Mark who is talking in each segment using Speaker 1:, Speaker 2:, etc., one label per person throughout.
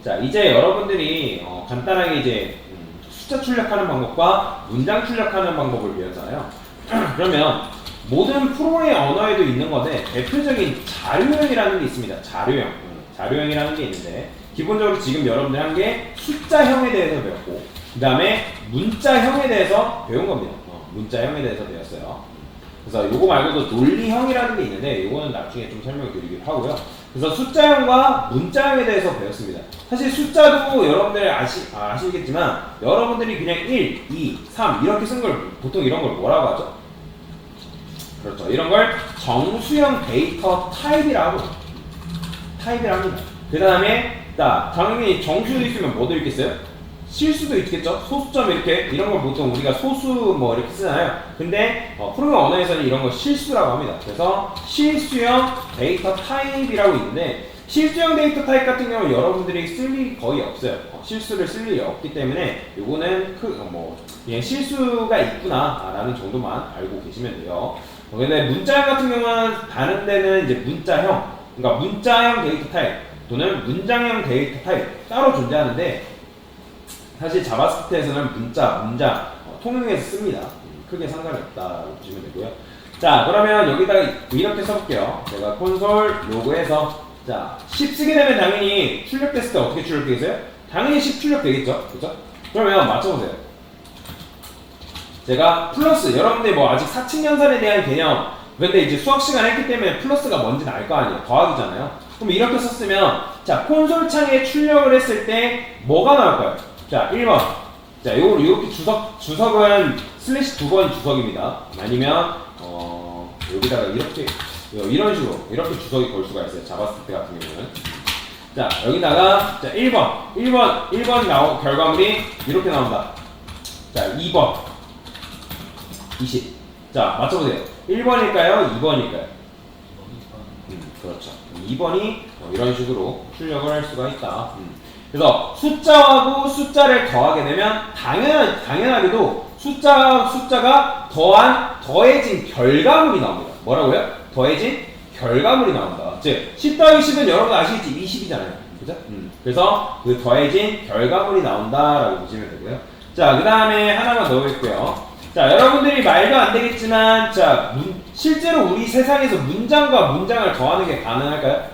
Speaker 1: 자, 이제 여러분들이 간단하게 이제 숫자 출력하는 방법과 문장 출력하는 방법을 배웠잖아요. 그러면 모든 프로의 언어에도 있는 건데 대표적인 자료형이라는 게 있습니다. 자료형. 자료형이라는 게 있는데 기본적으로 지금 여러분들 한 게 숫자형에 대해서 배웠고 그 다음에 문자형에 대해서 배운 겁니다. 문자형에 대해서 배웠어요. 그래서 요거 말고도 논리형이라는 게 있는데 요거는 나중에 좀 설명을 드리기로 하고요. 그래서 숫자형과 문자형에 대해서 배웠습니다. 사실 숫자도 여러분들 아시겠지만 여러분들이 그냥 1, 2, 3 이렇게 쓴 걸 보통 이런 걸 뭐라고 하죠? 그렇죠. 이런 걸 정수형 데이터 타입이라고 합니다. 그 다음에 당연히 정수도 있으면 뭐도 있겠어요? 실수도 있겠죠? 소수점 이런 걸 보통 우리가 소수 뭐 이렇게 쓰잖아요. 근데 프로그래밍 언어에서는 이런 걸 실수라고 합니다. 그래서 실수형 데이터 타입이라고 있는데 실수형 데이터 타입 같은 경우는 여러분들이 쓸 일이 거의 없어요. 실수를 쓸 일이 없기 때문에 요거는 그냥 실수가 있구나 라는 정도만 알고 계시면 돼요. 근데 문자형 같은 경우는 다른 데는 이제 문자형, 그러니까 문자형 데이터 타입 또는 문장형 데이터 타입 따로 존재하는데 사실 자바스크립트에서는 문장 통용해서 씁니다. 크게 상관이 없다고 보시면 되고요. 자, 그러면 여기다가 이렇게 써볼게요. 제가 콘솔 로그에서 자 10 쓰게 되면 당연히 출력됐을 때 어떻게 출력되겠어요? 당연히 10 출력되겠죠? 그죠? 그러면 맞춰보세요. 제가 플러스, 여러분들 뭐 아직 4층 연산에 대한 개념, 근데 이제 수학 시간 했기 때문에 플러스가 뭔지는 알 거 아니에요. 더하기잖아요. 그럼 이렇게 썼으면 자 콘솔 창에 출력을 했을 때 뭐가 나올까요? 자 1번. 자 이렇게 주석은 슬래시 2번 주석입니다. 아니면 여기다가 이런 식으로 이렇게 주석이 걸 수가 있어요. 자바스크립트 같은 경우는. 자 여기다가 자 1번 결과물이 이렇게 나온다. 자 2번 20. 자 맞춰보세요. 1번일까요? 2번일까요? 그렇죠. 2번이 이런 식으로 출력을 할 수가 있다. 그래서 숫자하고 숫자를 더하게 되면 당연하게도 숫자가 더해진 결과물이 나옵니다. 뭐라고요? 더해진 결과물이 나온다. 즉 10 더하기 10은 여러분 아시겠지? 20이잖아요. 그죠? 그래서 그 더해진 결과물이 나온다라고 보시면 되고요. 자, 그 다음에 하나만 더 볼게요. 자, 여러분들이 말도 안 되겠지만 자, 실제로 우리 세상에서 문장과 문장을 더하는 게 가능할까요?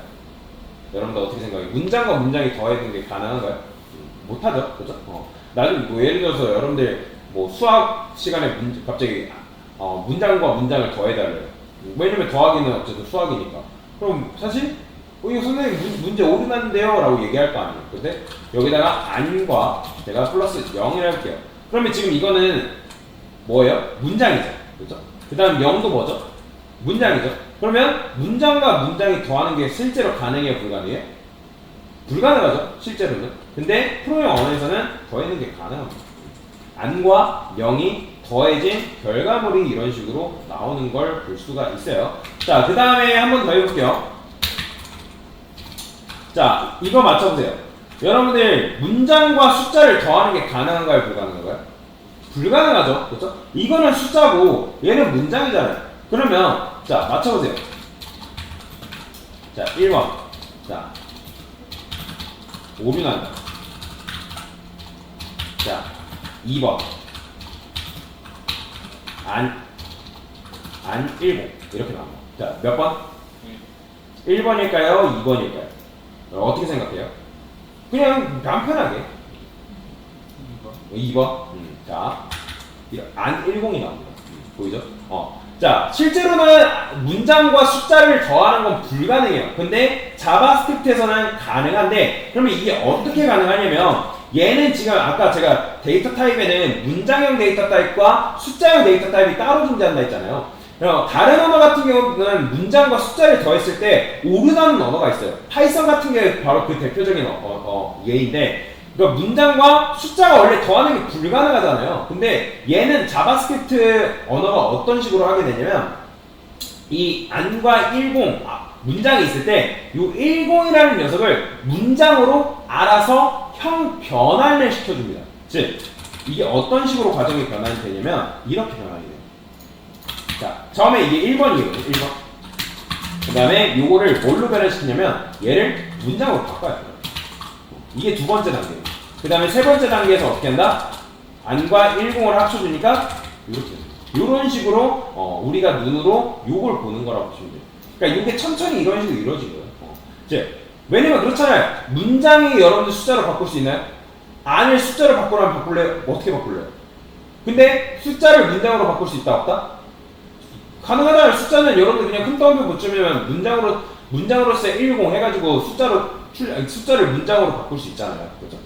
Speaker 1: 여러분들 어떻게 생각해요? 문장과 문장이 더해지는 게 가능한가요? 못하죠, 그죠? 나중에 뭐 예를 들어서 여러분들 뭐 수학 시간에 갑자기 문장과 문장을 더해달래요. 왜냐면 더하기는 어쨌든 수학이니까. 그럼 사실 이거 선생님 문제 오류났는데요? 라고 얘기할 거 아니에요. 근데 여기다가 안과 제가 플러스 0이라 할게요. 그러면 지금 이거는 뭐예요? 문장이죠, 그죠? 그 다음 0도 뭐죠? 문장이죠. 그러면 문장과 문장이 더하는 게 실제로 가능해요? 불가능해요? 불가능하죠, 실제로는. 근데 프로그래밍 언어에서는 더해는 게 가능합니다. 안과 0이 더해진 결과물이 이런 식으로 나오는 걸 볼 수가 있어요. 자, 그 다음에 한 번 더 해볼게요. 자, 이거 맞춰보세요. 여러분들 문장과 숫자를 더하는 게 가능한가요? 불가능한가요? 불가능하죠, 그렇죠? 이거는 숫자고 얘는 문장이잖아요. 그러면 자 맞춰보세요. 자 1번 자 오류 난다. 자 2번 안 10 이렇게 나옵니다. 자 몇 번? 1번일까요? 2번일까요? 어떻게 생각해요? 그냥 간편하게 2번. 자 안 10이 나옵니다. 보이죠? 자, 실제로는 문장과 숫자를 더하는 건 불가능해요. 근데 자바스크립트에서는 가능한데, 그러면 이게 어떻게 가능하냐면, 얘는 지금 아까 제가 데이터 타입에는 문장형 데이터 타입과 숫자형 데이터 타입이 따로 존재한다 했잖아요. 다른 언어 같은 경우는 문장과 숫자를 더했을 때 오르나는 언어가 있어요. 파이썬 같은 게 바로 그 대표적인 예인데, 그러니까 문장과 숫자가 원래 더하는 게 불가능하잖아요. 근데 얘는 자바스크립트 언어가 어떤 식으로 하게 되냐면 이 안과 10 문장이 있을 때 이 10이라는 녀석을 문장으로 알아서 변환을 시켜줍니다. 즉 이게 어떤 식으로 과정이 변환이 되냐면 이렇게 변환이 돼요. 자, 처음에 이게 1번이에요. 1번. 그 다음에 요거를 뭘로 변환시키냐면 얘를 문장으로 바꿔요. 이게 두 번째 단계. 그 다음에 세 번째 단계에서 어떻게 한다? 안과 10을 합쳐주니까 이렇게. 이런 식으로 우리가 눈으로 요걸 보는 거라고 보시면 돼요. 그러니까 이게 천천히 이런 식으로 이루어진 거예요. 이제 왜냐면 그렇잖아요. 문장이 여러분들 숫자로 바꿀 수 있나요? 안을 숫자로 바꾸라면 바꿀래요? 어떻게 바꿀래요? 근데 숫자를 문장으로 바꿀 수 있다 없다? 가능하잖아요. 숫자는 여러분들 그냥 큰 따옴표 붙이면 문장으로서 10 해가지고 숫자를 문장으로 바꿀 수 있잖아요. 그렇죠?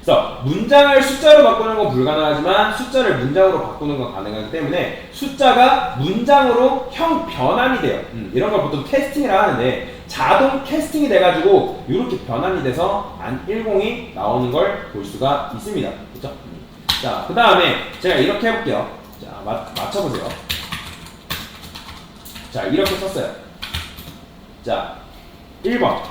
Speaker 1: 그래서 문장을 숫자로 바꾸는 건 불가능하지만 숫자를 문장으로 바꾸는 건 가능하기 때문에 숫자가 문장으로 변환이 돼요. 이런 걸 보통 캐스팅이라 하는데 자동 캐스팅이 돼가지고 이렇게 변환이 돼서 안 10이 나오는 걸 볼 수가 있습니다. 그렇죠? 자, 그 다음에 제가 이렇게 해볼게요. 자, 맞춰보세요. 자, 이렇게 썼어요. 자, 1번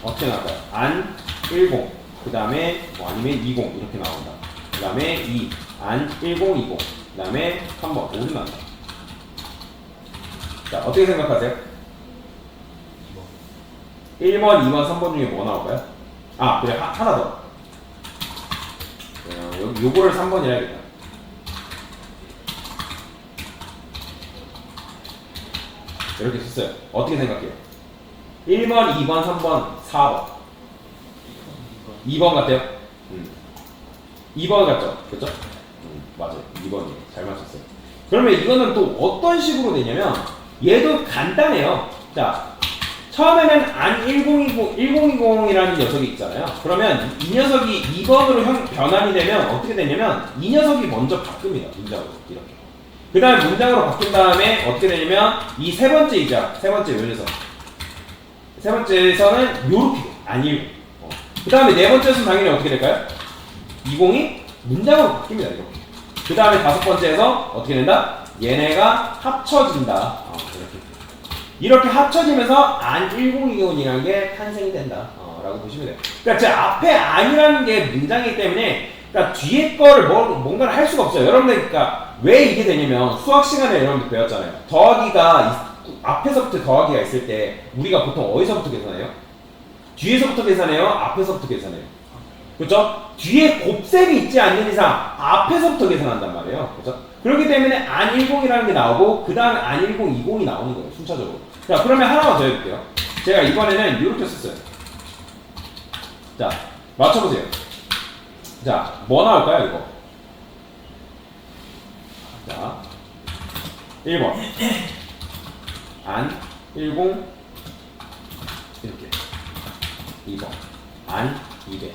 Speaker 1: 어떻게 나올까요? 안 10. 그 다음에 뭐 아니면 20 이렇게 나온다. 그 다음에 2 안 10, 20. 그 다음에 3번 5는 나온다. 자, 어떻게 생각하세요? 1번, 2번, 3번 중에 뭐 나올까요? 아, 그래, 하나 더. 여기 요거를 3번이라 해야겠다. 이렇게 썼어요. 어떻게 생각해요? 1번, 2번, 3번, 4번. 2번 같아요? 2번 같죠? 그렇죠? 맞아요. 2번이에요. 잘 맞췄어요. 그러면 이거는 또 어떤 식으로 되냐면 얘도 간단해요. 자, 처음에는 안 1020이라는 녀석이 있잖아요. 그러면 이 녀석이 2번으로 변환이 되면 어떻게 되냐면 이 녀석이 먼저 바뀝니다. 문장으로 이렇게. 그 다음에 문장으로 바뀐 다음에 어떻게 되냐면 이 세 번째 요 녀석. 세 번째에서는 요렇게 안 10. 그 다음에 네 번째에서는 당연히 어떻게 될까요? 20이 문장으로 바뀝니다. 이렇게. 그 다음에 다섯 번째에서 어떻게 된다? 얘네가 합쳐진다. 이렇게 합쳐지면서 안 1020이라는 게 탄생이 된다. 라고 보시면 돼요. 그러니까 제 앞에 안이라는 게 문장이기 때문에 그러니까 뒤에 거를 뭔가를 할 수가 없어요. 여러분들 그러니까 왜 이게 되냐면 수학 시간에 여러분들 배웠잖아요. 더하기가 앞에서부터 더하기가 있을 때 우리가 보통 어디서부터 계산해요? 뒤에서부터 계산해요? 앞에서부터 계산해요? 그렇죠? 뒤에 곱셈이 있지 않는 이상 앞에서부터 계산한단 말이에요. 그렇죠? 그렇기 때문에 안 10이라는 게 나오고 그 다음에 안 10, 20이 나오는 거예요. 순차적으로. 자, 그러면 하나만 더 해볼게요. 제가 이번에는 이렇게 썼어요. 자, 맞춰보세요. 자, 뭐 나올까요, 이거? 자, 1번. 안 10, 이렇게. 2번. 안 200.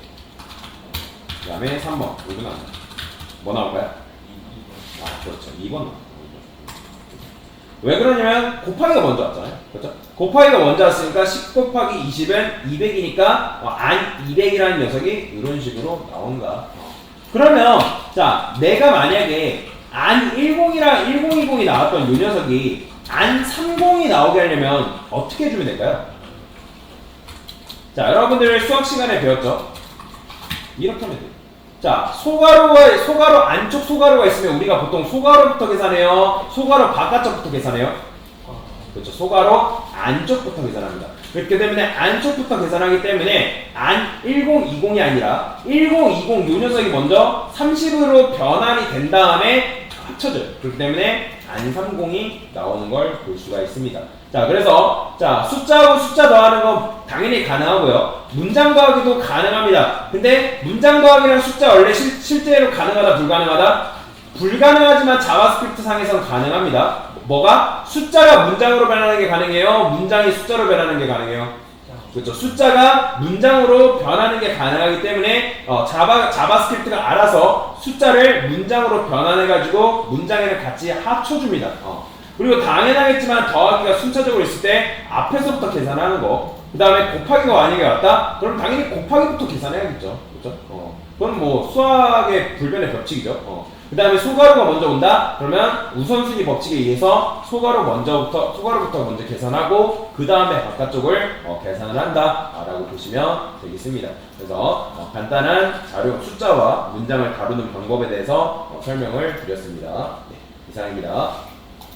Speaker 1: 그 다음에 3번. 이거 나옵니다. 뭐 나올까요? 아, 그렇죠. 2번 나옵니다. 왜 그러냐면 곱하기가 먼저 왔잖아요. 그렇죠? 곱하기가 먼저 왔으니까 10 곱하기 20은 200이니까 안 200이라는 녀석이 이런 식으로 나온다. 그러면 자, 내가 만약에 안 1020이 나왔던 이 녀석이 안 30이 나오게 하려면 어떻게 해주면 될까요? 자, 여러분들 수학 시간에 배웠죠? 이렇게 하면 돼요. 자, 소가로 안쪽 소가로가 있으면 우리가 보통 소가로부터 계산해요? 소가로 바깥쪽부터 계산해요? 그렇죠. 소가로 안쪽부터 계산합니다. 그렇기 때문에 안쪽부터 계산하기 때문에 안 1020이 아니라 1020 요 녀석이 먼저 30으로 변환이 된 다음에 합쳐져요. 그렇기 때문에 안 30이 나오는 걸 볼 수가 있습니다. 자, 그래서 자, 숫자하고 숫자 더하는 건 당연히 가능하고요. 문장 더하기도 가능합니다. 근데 문장 더하기랑 숫자 원래 실제로 가능하다, 불가능하다? 불가능하지만 자바스크립트 상에서는 가능합니다. 뭐가? 숫자가 문장으로 변하는 게 가능해요? 문장이 숫자로 변하는 게 가능해요? 그렇죠. 숫자가 문장으로 변하는 게 가능하기 때문에 자바스크립트가 알아서 숫자를 문장으로 변환해가지고 문장에는 같이 합쳐줍니다. 그리고 당연하겠지만 더하기가 순차적으로 있을 때 앞에서부터 계산하는 거, 그 다음에 곱하기가 만약에 왔다? 그럼 당연히 곱하기부터 계산해야겠죠. 그렇죠? 그건 뭐 수학의 불변의 법칙이죠. 그 다음에 소가로가 먼저 온다? 그러면 우선순위 법칙에 의해서 소가로부터 먼저 계산하고 그 다음에 바깥쪽을 계산을 한다 라고 보시면 되겠습니다. 그래서 간단한 자료, 숫자와 문장을 다루는 방법에 대해서 설명을 드렸습니다. 네, 이상입니다.